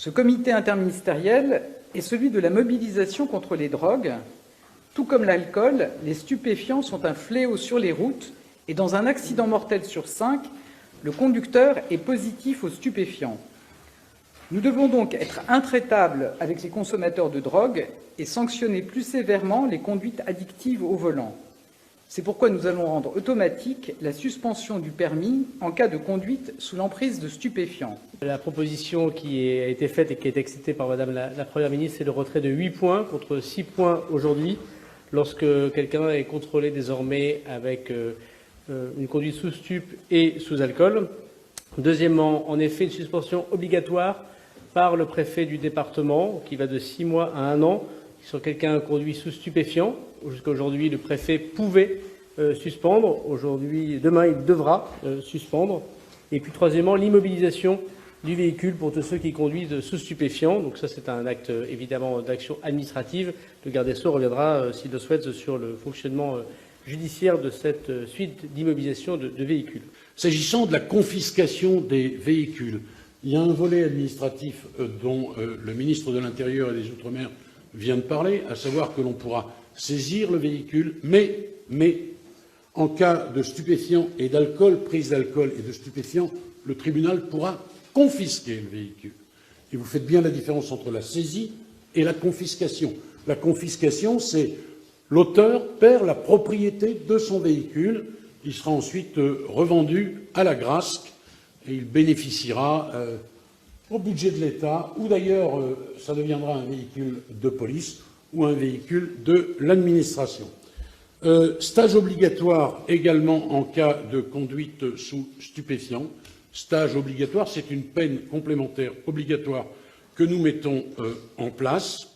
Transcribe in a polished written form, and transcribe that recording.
Ce comité interministériel est celui de la mobilisation contre les drogues. Tout comme l'alcool, les stupéfiants sont un fléau sur les routes et dans un accident mortel sur 5, le conducteur est positif aux stupéfiants. Nous devons donc être intraitables avec les consommateurs de drogue et sanctionner plus sévèrement les conduites addictives au volant. C'est pourquoi nous allons rendre automatique la suspension du permis en cas de conduite sous l'emprise de stupéfiants. La proposition qui a été faite et qui est acceptée par Madame la Première ministre, c'est le retrait de 8 points contre 6 points aujourd'hui, lorsque quelqu'un est contrôlé désormais avec une conduite sous stup et sous alcool. Deuxièmement, en effet, une suspension obligatoire par le préfet du département, qui va de 6 mois à 1 an, sur quelqu'un conduit sous stupéfiant. Jusqu'à aujourd'hui, le préfet pouvait suspendre. Demain, il devra suspendre. Et puis, troisièmement, l'immobilisation du véhicule pour tous ceux qui conduisent sous stupéfiants. Donc ça, c'est un acte, évidemment, d'action administrative. Le garde des Sceaux reviendra, s'il le souhaite, sur le fonctionnement judiciaire de cette suite d'immobilisation de véhicules. S'agissant de la confiscation des véhicules, il y a un volet administratif dont le ministre de l'Intérieur et des Outre-mer vient de parler, à savoir que l'on pourra saisir le véhicule, mais en cas de stupéfiants et d'alcool, prise d'alcool et de stupéfiants, le tribunal pourra confisquer le véhicule. Et vous faites bien la différence entre la saisie et la confiscation. La confiscation, c'est l'auteur perd la propriété de son véhicule, il sera ensuite revendu à la Grasc et il bénéficiera au budget de l'État, ou d'ailleurs ça deviendra un véhicule de police ou un véhicule de l'administration. Stage obligatoire également en cas de conduite sous stupéfiants. Stage obligatoire, c'est une peine complémentaire obligatoire que nous mettons en place.